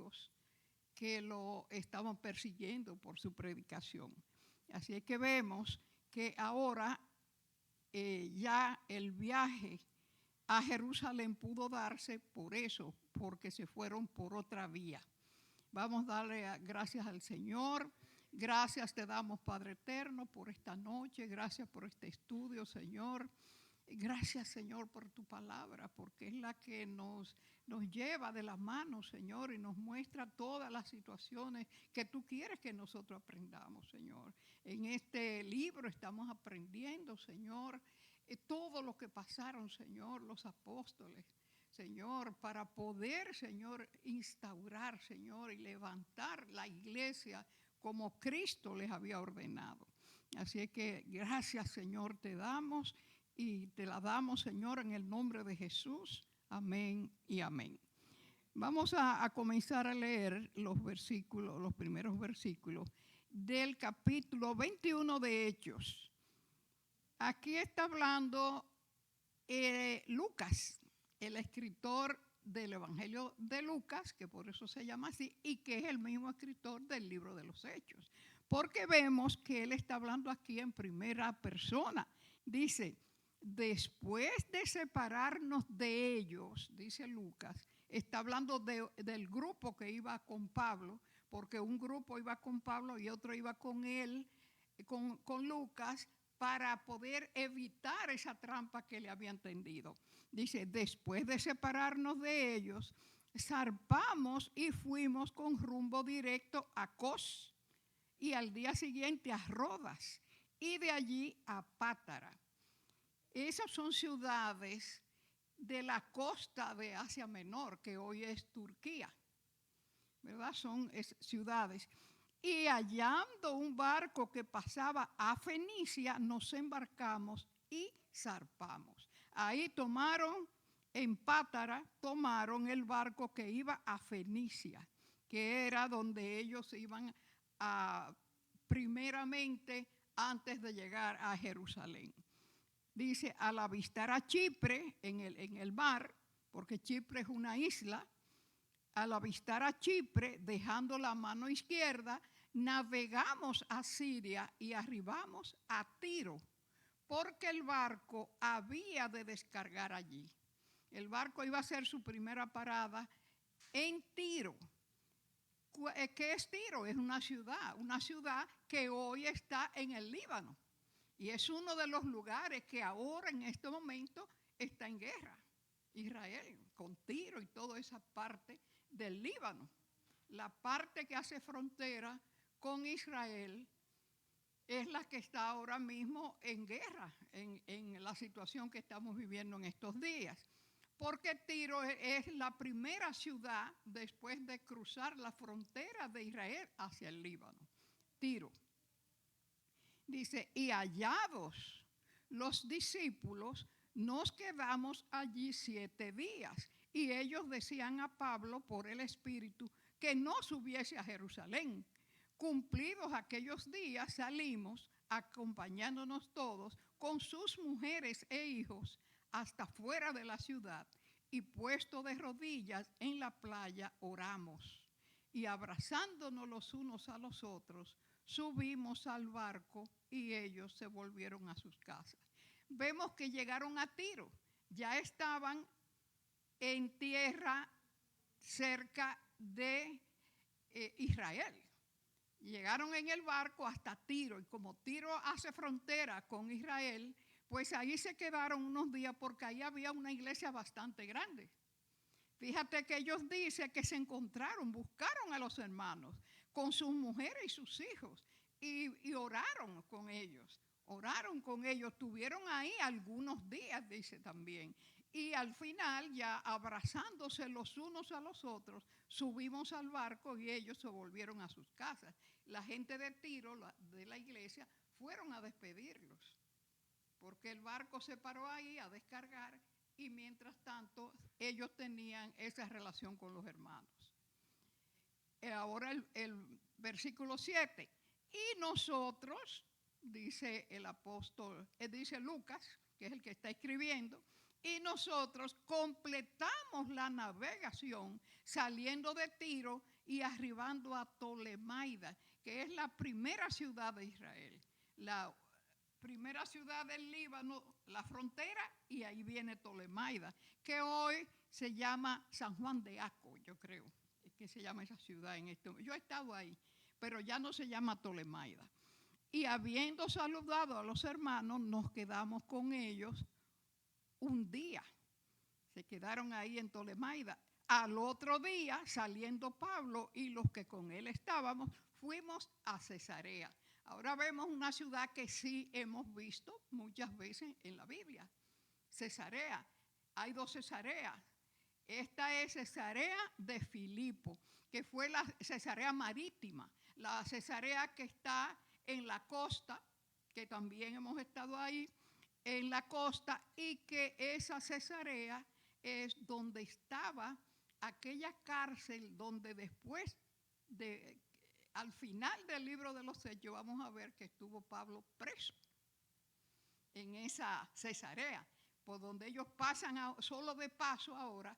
judíos que lo estaban persiguiendo por su predicación. Así es que vemos que ahora ya el viaje a Jerusalén pudo darse por eso, porque se fueron por otra vía. Vamos a darle gracias al Señor. Gracias te damos, Padre eterno, por esta noche. Gracias por este estudio, Señor. Gracias, Señor, por tu palabra, porque es la que nos lleva de la mano, Señor, y nos muestra todas las situaciones que tú quieres que nosotros aprendamos, Señor. En este libro estamos aprendiendo, Señor, todo lo que pasaron, Señor, los apóstoles, Señor, para poder, Señor, instaurar, Señor, y levantar la iglesia como Cristo les había ordenado. Así es que gracias, Señor, te damos y te la damos, Señor, en el nombre de Jesús. Amén y amén. Vamos a comenzar a leer los versículos, los primeros versículos del capítulo 21 de Hechos. Aquí está hablando Lucas, el escritor del Evangelio de Lucas, que por eso se llama así, y que es el mismo escritor del libro de los Hechos. Porque vemos que él está hablando aquí en primera persona. Dice, después de separarnos de ellos, dice Lucas, está hablando del grupo que iba con Pablo, porque un grupo iba con Pablo y otro iba con él, con Lucas, para poder evitar esa trampa que le habían tendido. Dice, después de separarnos de ellos, zarpamos y fuimos con rumbo directo a Cos y al día siguiente a Rodas y de allí a Pátara. Esas son ciudades de la costa de Asia Menor, que hoy es Turquía, ¿verdad? Son ciudades. Y hallando un barco que pasaba a Fenicia, nos embarcamos y zarpamos. Ahí en Pátara, tomaron el barco que iba a Fenicia, que era donde ellos iban primeramente antes de llegar a Jerusalén. Dice, al avistar a Chipre en el mar, porque Chipre es una isla, al avistar a Chipre, dejando la mano izquierda, navegamos a Siria y arribamos a Tiro, porque el barco había de descargar allí. El barco iba a ser su primera parada en Tiro. ¿Qué es Tiro? Es una ciudad que hoy está en el Líbano. Y es uno de los lugares que ahora en este momento está en guerra. Israel, con Tiro y toda esa parte del Líbano. La parte que hace frontera con Israel es la que está ahora mismo en guerra, en la situación que estamos viviendo en estos días. Porque Tiro es la primera ciudad después de cruzar la frontera de Israel hacia el Líbano. Tiro. Dice, y hallados los discípulos, nos quedamos allí 7 días. Y ellos decían a Pablo por el Espíritu que no subiese a Jerusalén. Cumplidos aquellos días salimos, acompañándonos todos, con sus mujeres e hijos, hasta fuera de la ciudad, y puesto de rodillas en la playa oramos. Y abrazándonos los unos a los otros, subimos al barco y ellos se volvieron a sus casas. Vemos que llegaron a Tiro, ya estaban en tierra cerca de Israel. Llegaron en el barco hasta Tiro, y como Tiro hace frontera con Israel, pues ahí se quedaron unos días porque ahí había una iglesia bastante grande. Fíjate que ellos dicen que se encontraron, buscaron a los hermanos con sus mujeres y sus hijos y oraron con ellos. Tuvieron ahí algunos días, dice también. Y al final, ya abrazándose los unos a los otros, subimos al barco y ellos se volvieron a sus casas. La gente de Tiro, de la iglesia, fueron a despedirlos, porque el barco se paró ahí a descargar y mientras tanto ellos tenían esa relación con los hermanos. Ahora el versículo 7. Y nosotros, dice el apóstol, dice Lucas, que es el que está escribiendo, y nosotros completamos comenzamos la navegación saliendo de Tiro y arribando a Tolemaida, que es la primera ciudad de Israel, la primera ciudad del Líbano, la frontera, y ahí viene Tolemaida, que hoy se llama San Juan de Aco, yo creo, es que se llama esa ciudad en este momento. Yo he estado ahí, pero ya no se llama Tolemaida. Y habiendo saludado a los hermanos, nos quedamos con ellos un día. Se quedaron ahí en Tolemaida. Al otro día, saliendo Pablo y los que con él estábamos, fuimos a Cesarea. Ahora vemos una ciudad que sí hemos visto muchas veces en la Biblia. Cesarea. Hay dos Cesareas. Esta es Cesarea de Filipo, que fue la Cesarea marítima. La Cesarea que está en la costa, que también hemos estado ahí, en la costa, y que esa Cesarea es donde estaba aquella cárcel donde después al final del libro de los Hechos vamos a ver que estuvo Pablo preso en esa Cesarea, por donde ellos pasan solo de paso ahora,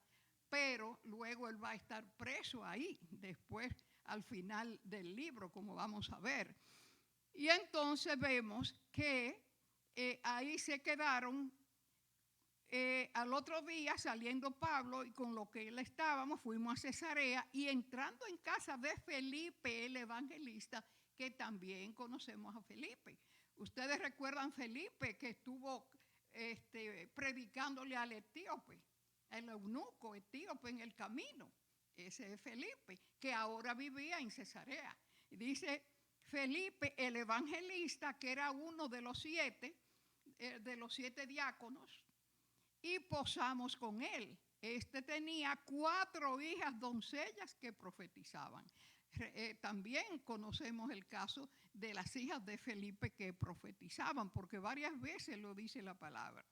pero luego él va a estar preso ahí después al final del libro, como vamos a ver. Y entonces vemos que ahí se quedaron. Al otro día, saliendo Pablo y con lo que él estábamos, fuimos a Cesarea y entrando en casa de Felipe, el evangelista, que también conocemos a Felipe. Ustedes recuerdan Felipe que estuvo predicándole al etíope, el eunuco etíope en el camino. Ese es Felipe, que ahora vivía en Cesarea. Y dice Felipe, el evangelista, que era uno de los siete diáconos, y posamos con él. Tenía 4 hijas doncellas que profetizaban. También conocemos el caso de las hijas de Felipe que profetizaban, porque varias veces lo dice la palabra.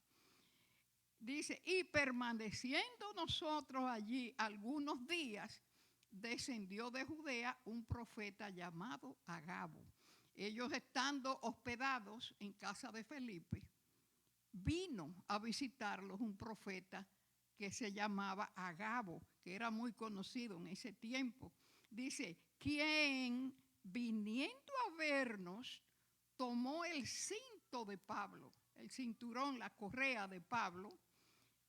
Dice, y permaneciendo nosotros allí algunos días, descendió de Judea un profeta llamado Agabo. Ellos estando hospedados en casa de Felipe, vino a visitarlos un profeta que se llamaba Agabo, que era muy conocido en ese tiempo. Dice, quien viniendo a vernos, tomó el cinto de Pablo, el cinturón, la correa de Pablo,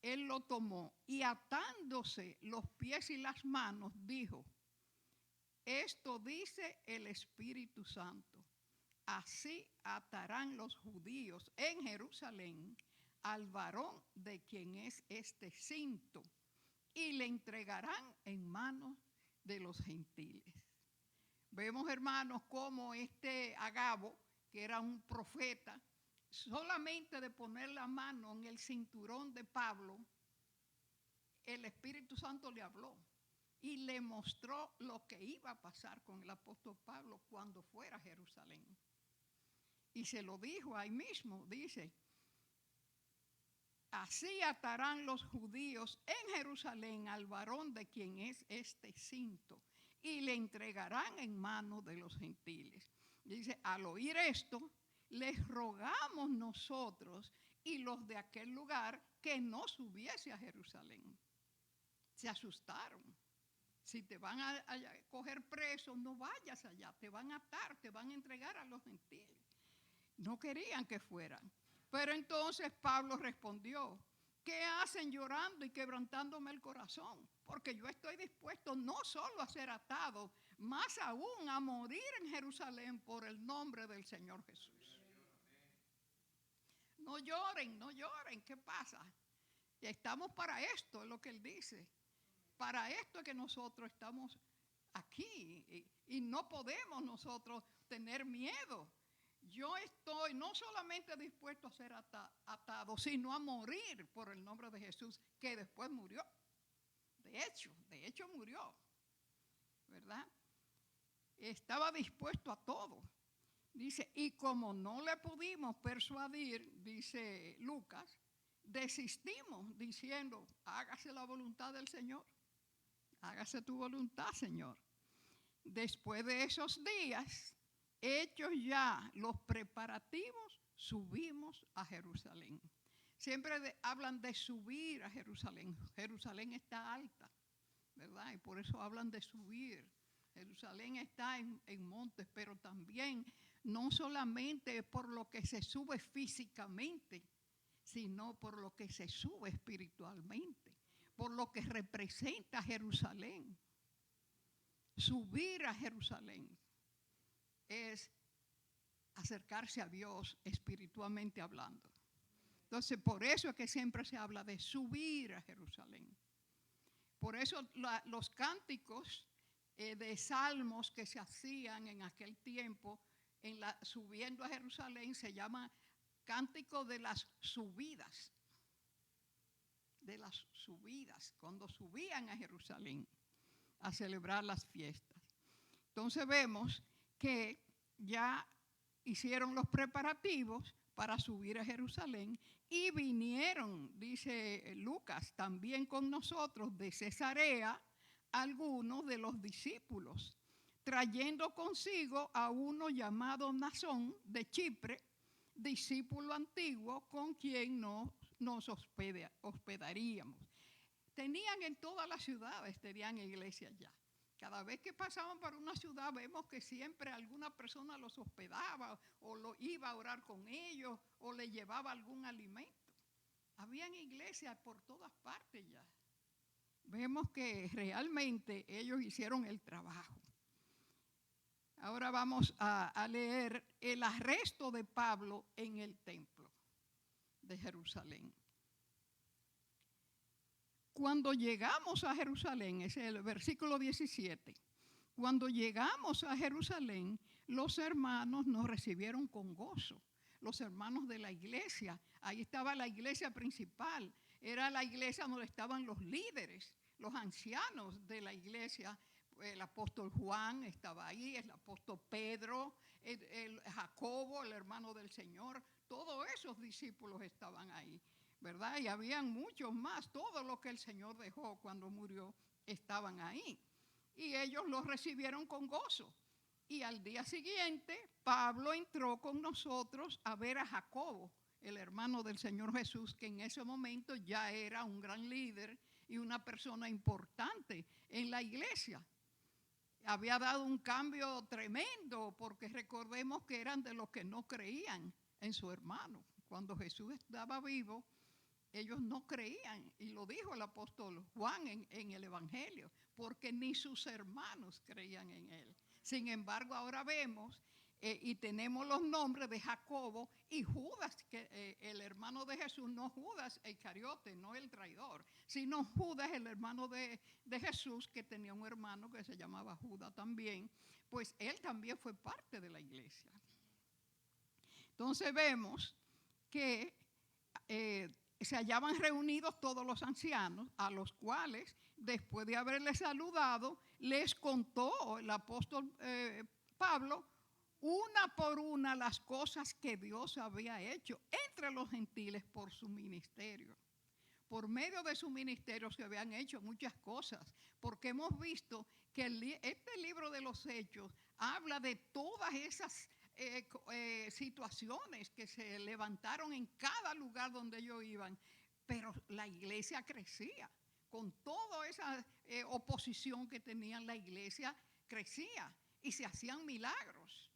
él lo tomó y atándose los pies y las manos, dijo, esto dice el Espíritu Santo. Así atarán los judíos en Jerusalén al varón de quien es este cinto y le entregarán en manos de los gentiles. Vemos, hermanos, cómo Agabo, que era un profeta, solamente de poner la mano en el cinturón de Pablo, el Espíritu Santo le habló y le mostró lo que iba a pasar con el apóstol Pablo cuando fuera a Jerusalén. Y se lo dijo ahí mismo, dice, así atarán los judíos en Jerusalén al varón de quien es este cinto y le entregarán en manos de los gentiles. Dice, al oír esto, les rogamos nosotros y los de aquel lugar que no subiese a Jerusalén. Se asustaron. Si te van a coger preso, no vayas allá, te van a atar, te van a entregar a los gentiles. No querían que fueran. Pero entonces Pablo respondió, ¿qué hacen llorando y quebrantándome el corazón? Porque yo estoy dispuesto no solo a ser atado, más aún a morir en Jerusalén por el nombre del Señor Jesús. No lloren, no lloren, ¿qué pasa? Estamos para esto, es lo que él dice. Para esto es que nosotros estamos aquí y no podemos nosotros tener miedo. Yo estoy no solamente dispuesto a ser atado, sino a morir por el nombre de Jesús, que después murió. De hecho murió, ¿verdad? Estaba dispuesto a todo. Dice, y como no le pudimos persuadir, dice Lucas, desistimos diciendo, hágase la voluntad del Señor. Hágase tu voluntad, Señor. Después de esos días, hechos ya los preparativos, subimos a Jerusalén. Siempre hablan de subir a Jerusalén. Jerusalén está alta, ¿verdad? Y por eso hablan de subir. Jerusalén está en montes, pero también no solamente por lo que se sube físicamente, sino por lo que se sube espiritualmente, por lo que representa Jerusalén. Subir a Jerusalén es acercarse a Dios espiritualmente hablando. Entonces, por eso es que siempre se habla de subir a Jerusalén. Por eso los cánticos de salmos que se hacían en aquel tiempo, subiendo a Jerusalén, se llama cántico de las subidas. De las subidas, cuando subían a Jerusalén a celebrar las fiestas. Entonces vemos que ya hicieron los preparativos para subir a Jerusalén y vinieron, dice Lucas, también con nosotros de Cesarea algunos de los discípulos, trayendo consigo a uno llamado Mnasón de Chipre, discípulo antiguo con quien nos hospedaríamos. Tenían en todas las ciudades, tenían iglesias ya. Cada vez que pasaban por una ciudad vemos que siempre alguna persona los hospedaba o lo iba a orar con ellos o le llevaba algún alimento. Habían iglesias por todas partes ya. Vemos que realmente ellos hicieron el trabajo. Ahora vamos a leer el arresto de Pablo en el templo de Jerusalén. Cuando llegamos a Jerusalén, ese es el versículo 17, cuando llegamos a Jerusalén, los hermanos nos recibieron con gozo. Los hermanos de la iglesia, ahí estaba la iglesia principal, era la iglesia donde estaban los líderes, los ancianos de la iglesia. El apóstol Juan estaba ahí, el apóstol Pedro, el Jacobo, el hermano del Señor, todos esos discípulos estaban ahí, ¿verdad? Y habían muchos más, todo lo que el Señor dejó cuando murió estaban ahí. Y ellos los recibieron con gozo. Y al día siguiente, Pablo entró con nosotros a ver a Jacobo, el hermano del Señor Jesús, que en ese momento ya era un gran líder y una persona importante en la iglesia. Había dado un cambio tremendo, porque recordemos que eran de los que no creían en su hermano. Cuando Jesús estaba vivo, ellos no creían, y lo dijo el apóstol Juan en el Evangelio, porque ni sus hermanos creían en él. Sin embargo, ahora vemos y tenemos los nombres de Jacobo y Judas, que el hermano de Jesús, no Judas el Iscariote, no el traidor, sino Judas, el hermano de Jesús, que tenía un hermano que se llamaba Judas también, pues él también fue parte de la iglesia. Entonces vemos que se hallaban reunidos todos los ancianos, a los cuales, después de haberles saludado, les contó el apóstol Pablo una por una las cosas que Dios había hecho entre los gentiles por su ministerio. Por medio de su ministerio se habían hecho muchas cosas, porque hemos visto que este libro de los Hechos habla de todas esas situaciones que se levantaron en cada lugar donde ellos iban, pero la iglesia crecía. Con toda esa oposición que tenían, la iglesia crecía y se hacían milagros.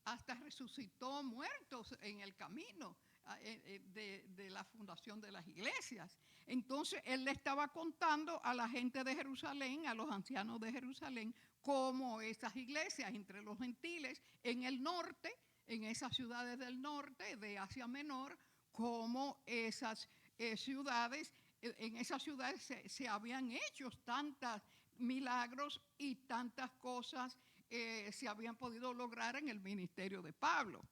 Hasta resucitó muertos en el camino de la fundación de las iglesias. Entonces él le estaba contando a la gente de Jerusalén, a los ancianos de Jerusalén, cómo esas iglesias entre los gentiles en el norte, en esas ciudades del norte de Asia Menor, cómo esas ciudades, en esas ciudades se habían hecho tantos milagros y tantas cosas se habían podido lograr en el ministerio de Pablo.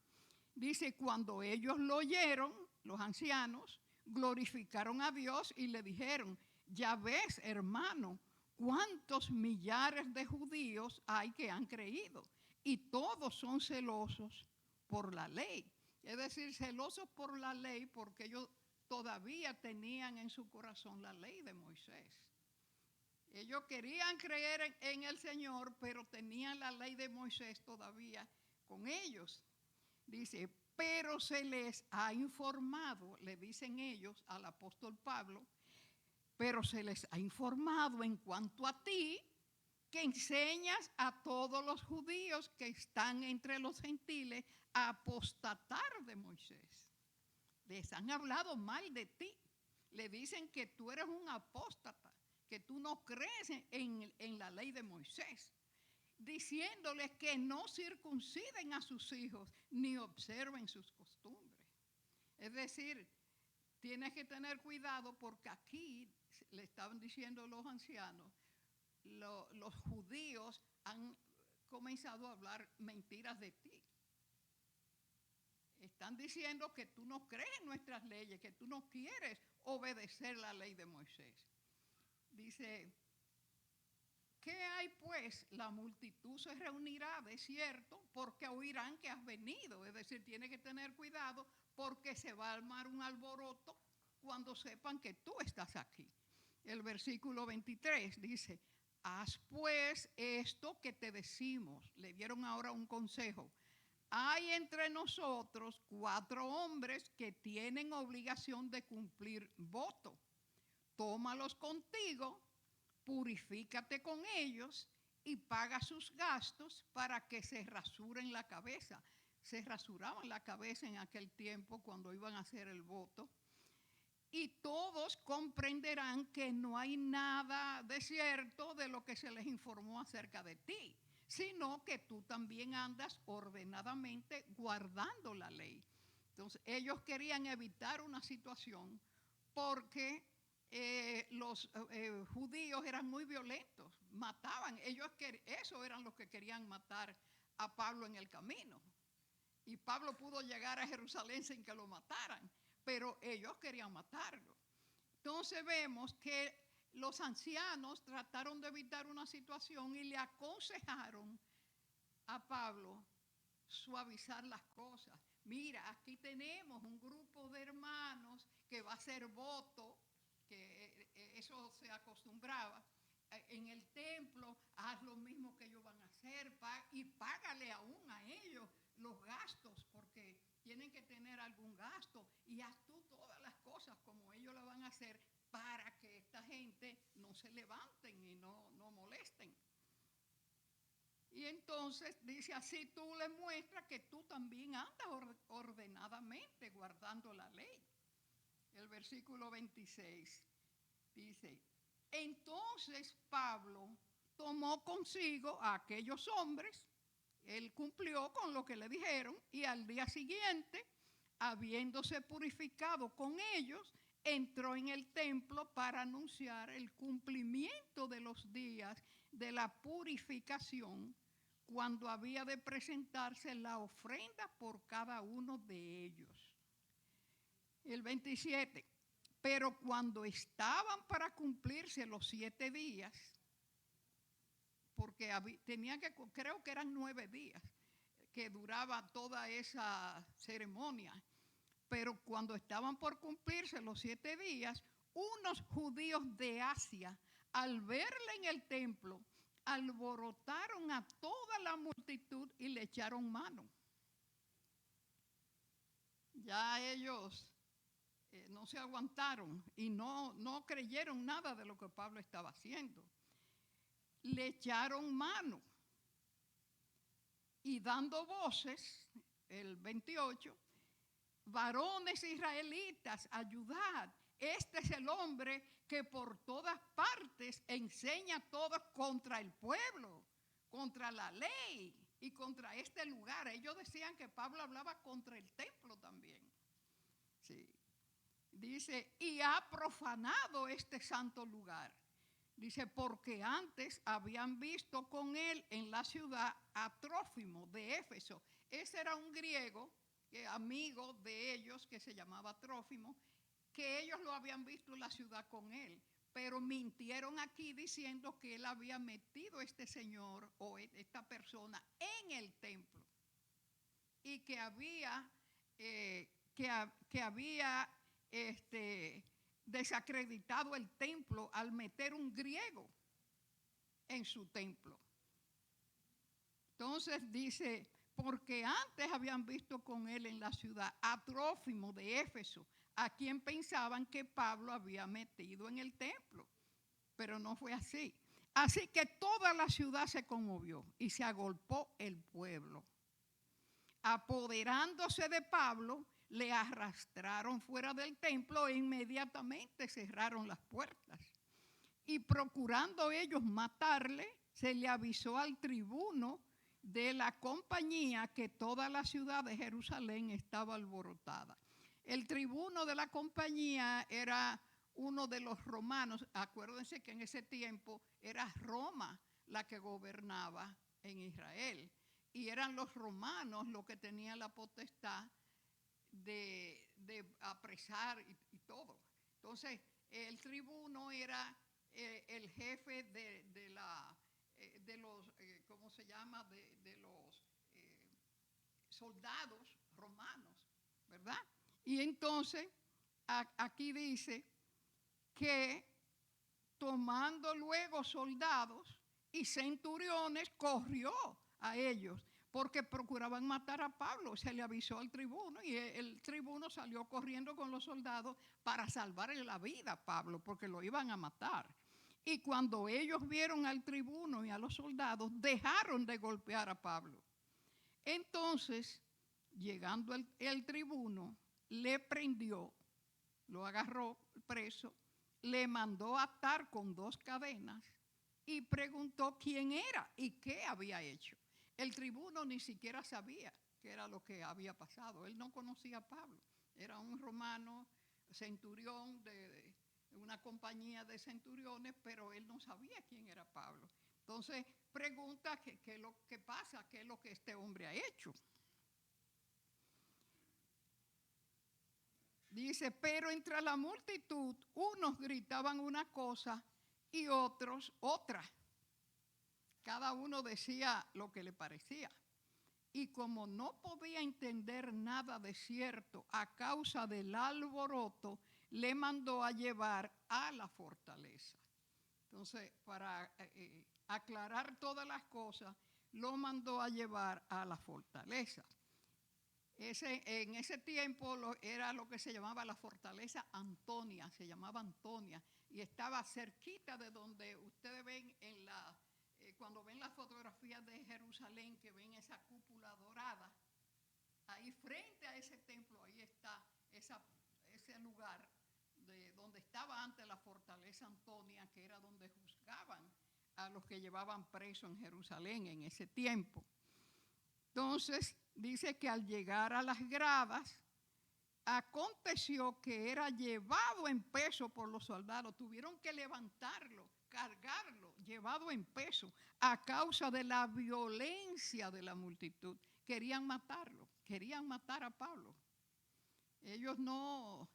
Dice, cuando ellos lo oyeron, los ancianos, glorificaron a Dios y le dijeron, ya ves, hermano, cuántos millares de judíos hay que han creído y todos son celosos por la ley. Es decir, celosos por la ley porque ellos todavía tenían en su corazón la ley de Moisés. Ellos querían creer en el Señor, pero tenían la ley de Moisés todavía con ellos. Dice, pero se les ha informado, le dicen ellos al apóstol Pablo, pero se les ha informado en cuanto a ti, que enseñas a todos los judíos que están entre los gentiles a apostatar de Moisés. Les han hablado mal de ti. Le dicen que tú eres un apóstata, que tú no crees en la ley de Moisés, diciéndoles que no circunciden a sus hijos ni observen sus costumbres. Es decir, tienes que tener cuidado porque aquí le estaban diciendo los ancianos, los judíos han comenzado a hablar mentiras de ti. Están diciendo que tú no crees en nuestras leyes, que tú no quieres obedecer la ley de Moisés. Dice, ¿qué hay pues? La multitud se reunirá, de cierto, porque oirán que has venido. Es decir, tiene que tener cuidado porque se va a armar un alboroto cuando sepan que tú estás aquí. El versículo 23 dice, haz pues esto que te decimos. Le dieron ahora un consejo. Hay entre nosotros 4 hombres que tienen obligación de cumplir voto. Tómalos contigo, purifícate con ellos y paga sus gastos para que se rasuren la cabeza. Se rasuraban la cabeza en aquel tiempo cuando iban a hacer el voto. Y todos comprenderán que no hay nada de cierto de lo que se les informó acerca de ti, sino que tú también andas ordenadamente guardando la ley. Entonces, ellos querían evitar una situación porque los judíos eran muy violentos, mataban, eso eran los que querían matar a Pablo en el camino. Y Pablo pudo llegar a Jerusalén sin que lo mataran, pero ellos querían matarlo. Entonces vemos que los ancianos trataron de evitar una situación y le aconsejaron a Pablo suavizar las cosas. Mira, aquí tenemos un grupo de hermanos que va a hacer voto, que eso se acostumbraba. En el templo, haz lo mismo que ellos van a hacer y págale aún a ellos los gastos, porque tienen que tener algún gasto, y haz tú todas las cosas como ellos lo van a hacer para que esta gente no se levanten y no molesten. Y entonces dice, así tú le muestras que tú también andas ordenadamente guardando la ley. El versículo 26 dice, entonces Pablo tomó consigo a aquellos hombres, él cumplió con lo que le dijeron, y al día siguiente, habiéndose purificado con ellos, entró en el templo para anunciar el cumplimiento de los días de la purificación, cuando había de presentarse la ofrenda por cada uno de ellos. El 27, pero cuando estaban para cumplirse los 7 días, porque tenían que, creo que eran 9 días que duraba toda esa ceremonia, pero cuando estaban por cumplirse los 7 días, unos judíos de Asia, al verle en el templo, alborotaron a toda la multitud y le echaron mano. Ya ellos no se aguantaron y no creyeron nada de lo que Pablo estaba haciendo. Le echaron mano y dando voces, el 28, varones israelitas, ayudad. Este es el hombre que por todas partes enseña a todos contra el pueblo, contra la ley y contra este lugar. Ellos decían que Pablo hablaba contra el templo también. Sí. Dice, y ha profanado este santo lugar. Dice, porque antes habían visto con él en la ciudad a Trófimo de Éfeso. Ese era un griego, amigo de ellos, que se llamaba Trófimo, que ellos lo habían visto en la ciudad con él, pero mintieron aquí diciendo que él había metido a este señor o esta persona en el templo y que había desacreditado el templo al meter un griego en su templo. Entonces dice, porque antes habían visto con él en la ciudad a Trófimo de Éfeso, a quien pensaban que Pablo había metido en el templo, pero no fue así. Así que toda la ciudad se conmovió y se agolpó el pueblo. Apoderándose de Pablo, le arrastraron fuera del templo e inmediatamente cerraron las puertas. Y procurando ellos matarle, se le avisó al tribuno de la compañía que toda la ciudad de Jerusalén estaba alborotada. El tribuno de la compañía era uno de los romanos. Acuérdense que en ese tiempo era Roma la que gobernaba en Israel. Y eran los romanos los que tenían la potestad de apresar y todo. Entonces, el tribuno era el jefe de los, ¿cómo se llama? De los soldados romanos, ¿verdad? Y entonces, aquí dice que tomando luego soldados y centuriones, corrió a ellos, porque procuraban matar a Pablo. Se le avisó al tribuno y el tribuno salió corriendo con los soldados para salvarle la vida a Pablo, porque lo iban a matar. Y cuando ellos vieron al tribuno y a los soldados, dejaron de golpear a Pablo. Entonces, llegando el tribuno, le prendió, lo agarró preso, le mandó atar con 2 cadenas y preguntó quién era y qué había hecho. El tribuno ni siquiera sabía qué era lo que había pasado. Él no conocía a Pablo. Era un romano centurión de una compañía de centuriones, pero él no sabía quién era Pablo. Entonces pregunta qué es lo que pasa, qué es lo que este hombre ha hecho. Dice, pero entre la multitud unos gritaban una cosa y otros otra. Cada uno decía lo que le parecía. Y como no podía entender nada de cierto a causa del alboroto, le mandó a llevar a la fortaleza. Entonces, para aclarar todas las cosas, lo mandó a llevar a la fortaleza. En ese tiempo era lo que se llamaba la fortaleza Antonia, se llamaba Antonia, y estaba cerquita de donde ustedes ven cuando ven las fotografías de Jerusalén, que ven esa cúpula dorada, ahí frente a ese templo, ahí está ese lugar donde estaba antes la fortaleza Antonia, que era donde juzgaban a los que llevaban presos en Jerusalén en ese tiempo. Entonces, dice que al llegar a las gradas, aconteció que era llevado en peso por los soldados. Tuvieron que levantarlo, cargarlo, llevado en peso, a causa de la violencia de la multitud. Querían matarlo, querían matar a Pablo. Ellos no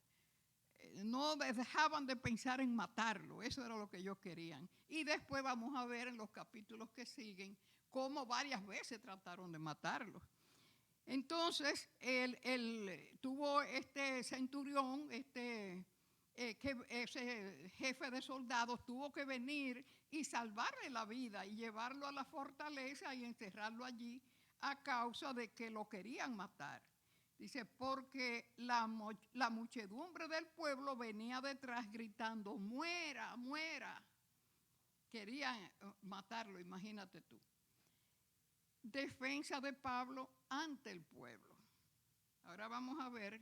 dejaban de pensar en matarlo, eso era lo que ellos querían. Y después vamos a ver en los capítulos que siguen cómo varias veces trataron de matarlo. Entonces, tuvo este centurión, ese jefe de soldados, tuvo que venir y salvarle la vida y llevarlo a la fortaleza y encerrarlo allí a causa de que lo querían matar. Dice, porque la muchedumbre del pueblo venía detrás gritando, muera, muera. Querían matarlo, imagínate tú. Defensa de Pablo ante el pueblo. Ahora vamos a ver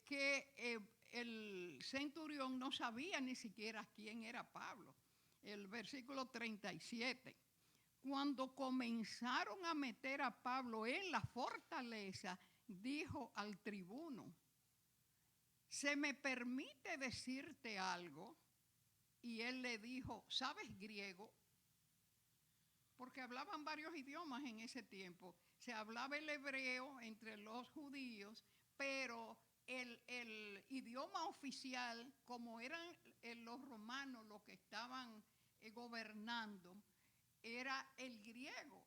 que el centurión no sabía ni siquiera quién era Pablo. El versículo 37. Cuando comenzaron a meter a Pablo en la fortaleza, dijo al tribuno, ¿se me permite decirte algo? Y él le dijo, ¿sabes griego? Porque hablaban varios idiomas en ese tiempo. Se hablaba el hebreo entre los judíos, pero el idioma oficial, como eran los romanos los que estaban gobernando, era el griego.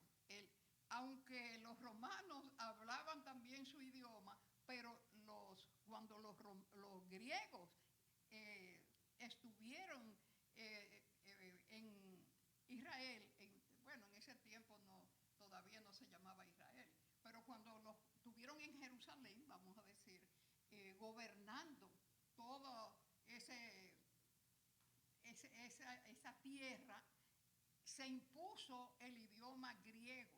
Aunque los romanos hablaban también su idioma, pero cuando los griegos estuvieron en Israel, en ese tiempo todavía no se llamaba Israel, cuando los tuvieron en Jerusalén, vamos a decir, gobernando todo esa tierra, se impuso el idioma griego.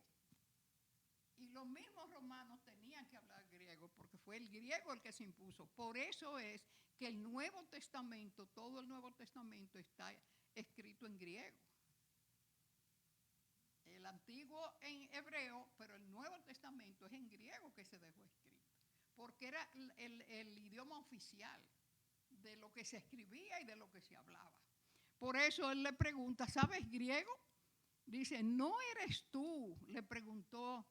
Y los mismos romanos tenían que hablar griego, porque fue el griego el que se impuso. Por eso es que el Nuevo Testamento, todo el Nuevo Testamento está escrito en griego. El Antiguo en hebreo, pero el Nuevo Testamento es en griego que se dejó escrito, porque era el idioma oficial de lo que se escribía y de lo que se hablaba. Por eso él le pregunta, ¿sabes griego? Dice, ¿no eres tú? Le preguntó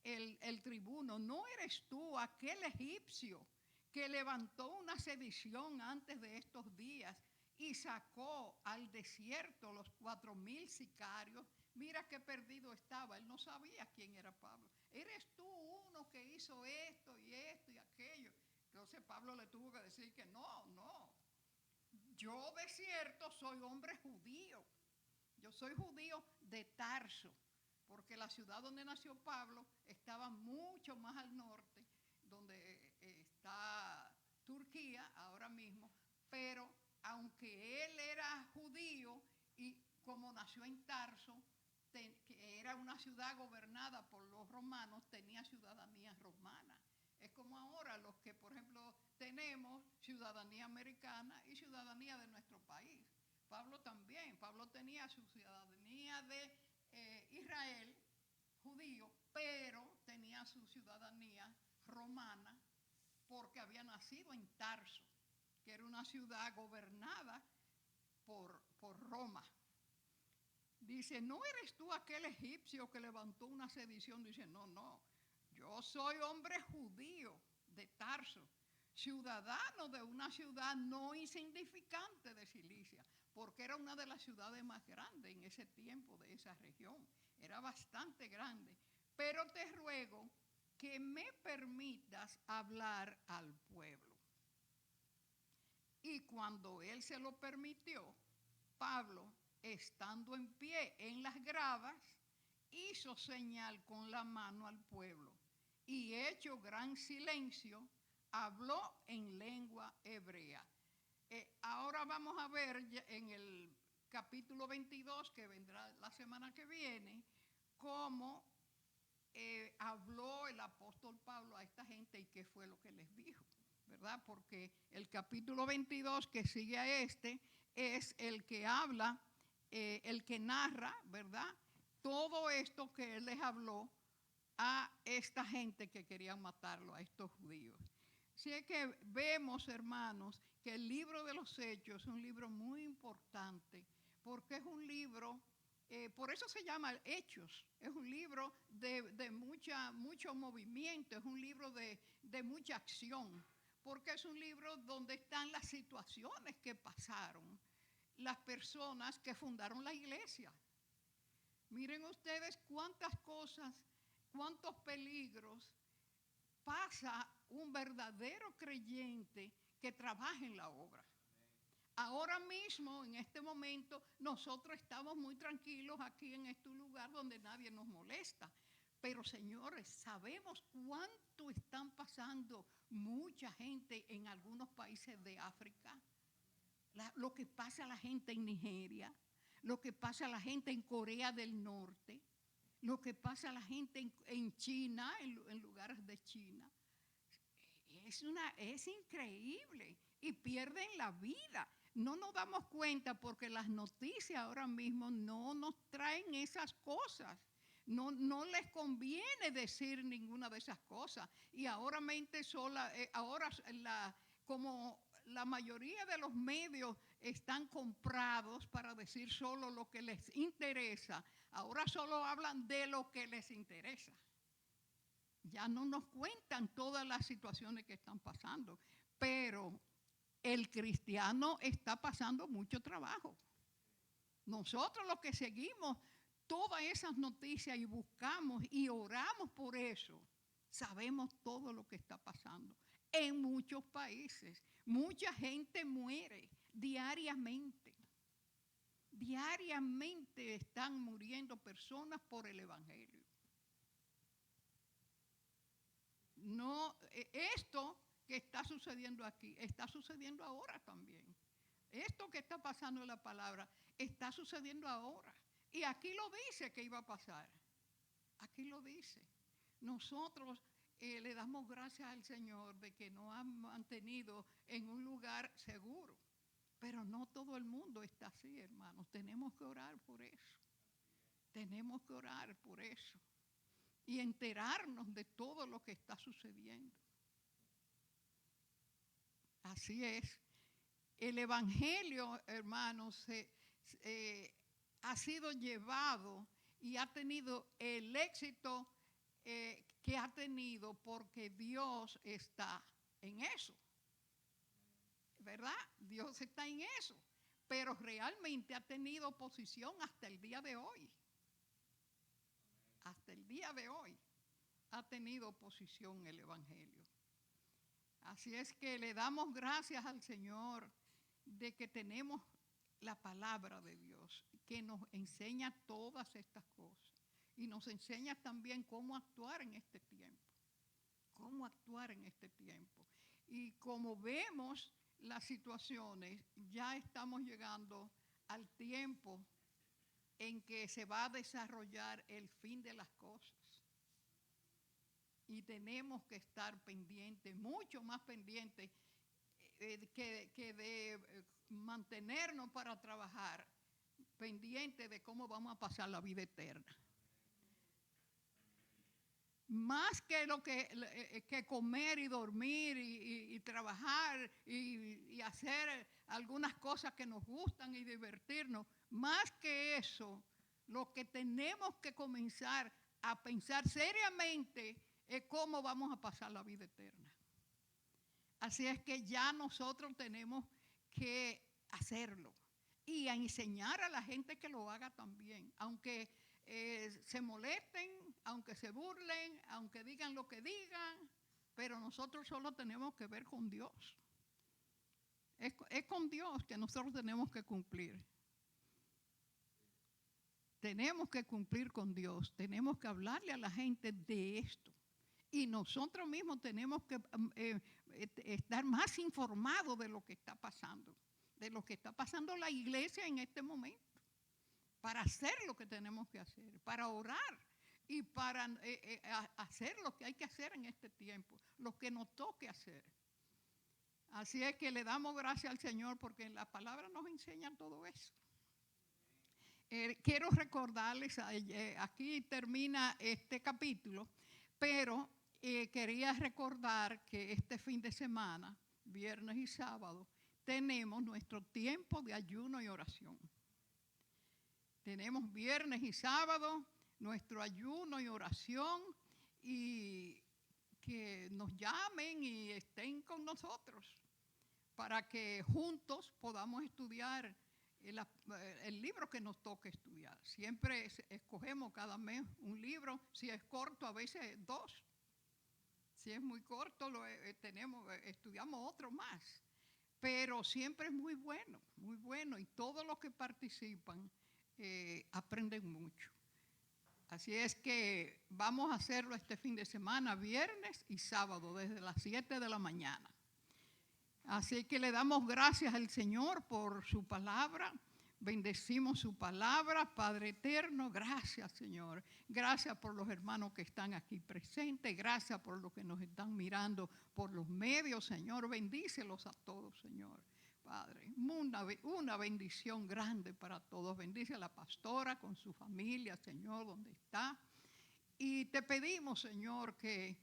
el tribuno, ¿no eres tú aquel egipcio que levantó una sedición antes de estos días y sacó al desierto los 4,000 sicarios? Mira qué perdido estaba, él no sabía quién era Pablo. ¿Eres tú uno que hizo esto y aquello? Entonces Pablo le tuvo que decir que no. Yo de cierto soy hombre judío. Yo soy judío de Tarso, porque la ciudad donde nació Pablo estaba mucho más al norte, donde está Turquía ahora mismo, pero aunque él era judío y como nació en Tarso, que era una ciudad gobernada por los romanos, tenía ciudadanía romana. Es como ahora los que, por ejemplo, tenemos ciudadanía americana y ciudadanía de nuestro país. Pablo también, Pablo tenía su ciudadanía de Israel, judío, pero tenía su ciudadanía romana porque había nacido en Tarso, que era una ciudad gobernada por Roma. Dice, ¿no eres tú aquel egipcio que levantó una sedición? Dice, no, yo soy hombre judío de Tarso, ciudadano de una ciudad no insignificante de Cilicia, porque era una de las ciudades más grandes en ese tiempo de esa región, era bastante grande. Pero te ruego que me permitas hablar al pueblo. Y cuando él se lo permitió, Pablo, estando en pie en las gradas, hizo señal con la mano al pueblo y hecho gran silencio, habló en lengua hebrea. Ahora vamos a ver en el capítulo 22, que vendrá la semana que viene, cómo habló el apóstol Pablo a esta gente y qué fue lo que les dijo, ¿verdad? Porque el capítulo 22 que sigue a este es el que habla, el que narra, ¿verdad? Todo esto que él les habló a esta gente que querían matarlo, a estos judíos. Así es que vemos, hermanos, que el libro de los Hechos es un libro muy importante, porque es un libro, por eso se llama Hechos, es un libro de mucho movimiento, es un libro de mucha acción, porque es un libro donde están las situaciones que pasaron las personas que fundaron la iglesia. Miren ustedes cuántas cosas, cuántos peligros pasa un verdadero creyente que trabaja en la obra. Ahora mismo, en este momento, nosotros estamos muy tranquilos aquí en este lugar donde nadie nos molesta. Pero, señores, sabemos cuánto están pasando mucha gente en algunos países de África. Lo que pasa a la gente en Nigeria, lo que pasa a la gente en Corea del Norte, lo que pasa a la gente en China, en lugares de China. Es increíble y pierden la vida. No nos damos cuenta porque las noticias ahora mismo no nos traen esas cosas. No les conviene decir ninguna de esas cosas. Y ahora como la mayoría de los medios están comprados para decir solo lo que les interesa, ahora solo hablan de lo que les interesa. Ya no nos cuentan todas las situaciones que están pasando, pero el cristiano está pasando mucho trabajo. Nosotros los que seguimos todas esas noticias y buscamos y oramos por eso, sabemos todo lo que está pasando. En muchos países, mucha gente muere diariamente. Diariamente están muriendo personas por el evangelio. no, esto que está sucediendo aquí, está sucediendo ahora también. Esto que está pasando en la palabra, está sucediendo ahora. Y aquí lo dice que iba a pasar. Aquí lo dice. Nosotros le damos gracias al Señor de que nos ha mantenido en un lugar seguro. Pero no todo el mundo está así, hermanos. Tenemos que orar por eso. Tenemos que orar por eso. Y enterarnos de todo lo que está sucediendo. Así es. El Evangelio, hermanos, ha sido llevado y ha tenido el éxito que ha tenido porque Dios está en eso. ¿Verdad? Dios está en eso. Pero realmente ha tenido oposición hasta el día de hoy. Hasta el día de hoy ha tenido oposición el Evangelio. Así es que le damos gracias al Señor de que tenemos la palabra de Dios, que nos enseña todas estas cosas y nos enseña también cómo actuar en este tiempo, cómo actuar en este tiempo. Y como vemos las situaciones, ya estamos llegando al tiempo en que se va a desarrollar el fin de las cosas. Y tenemos que estar pendientes, mucho más pendientes que de mantenernos para trabajar, pendientes de cómo vamos a pasar la vida eterna. Más que lo que comer y dormir y trabajar y hacer algunas cosas que nos gustan y divertirnos, más que eso, lo que tenemos que comenzar a pensar seriamente es cómo vamos a pasar la vida eterna. Así es que ya nosotros tenemos que hacerlo y a enseñar a la gente que lo haga también, aunque se molesten, aunque se burlen, aunque digan lo que digan, pero nosotros solo tenemos que ver con Dios. Es con Dios que nosotros tenemos que cumplir. Tenemos que cumplir con Dios, tenemos que hablarle a la gente de esto. Y nosotros mismos tenemos que estar más informados de lo que está pasando, de lo que está pasando en la iglesia en este momento, para hacer lo que tenemos que hacer, para orar y para hacer lo que hay que hacer en este tiempo, lo que nos toque hacer. Así es que le damos gracias al Señor porque la palabra nos enseña todo eso. Quiero recordarles, aquí termina este capítulo, pero quería recordar que este fin de semana, viernes y sábado, tenemos nuestro tiempo de ayuno y oración. Tenemos viernes y sábado nuestro ayuno y oración y que nos llamen y estén con nosotros para que juntos podamos estudiar el libro que nos toque estudiar. Siempre escogemos cada mes un libro, si es corto a veces 2. Si es muy corto, estudiamos otro más. Pero siempre es muy bueno y todos los que participan aprenden mucho. Así es que vamos a hacerlo este fin de semana, viernes y sábado, desde las 7 de la mañana. Así que le damos gracias al Señor por su palabra. Bendecimos su palabra, Padre eterno, gracias Señor. Gracias por los hermanos que están aquí presentes, gracias por los que nos están mirando por los medios, Señor. Bendícelos a todos, Señor. Padre, una bendición grande para todos. Bendice a la pastora con su familia, Señor, donde está. Y te pedimos, Señor, que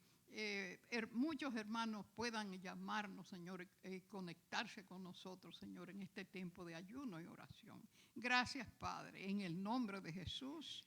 muchos hermanos puedan llamarnos, Señor, y conectarse con nosotros, Señor, en este tiempo de ayuno y oración. Gracias, Padre, en el nombre de Jesús.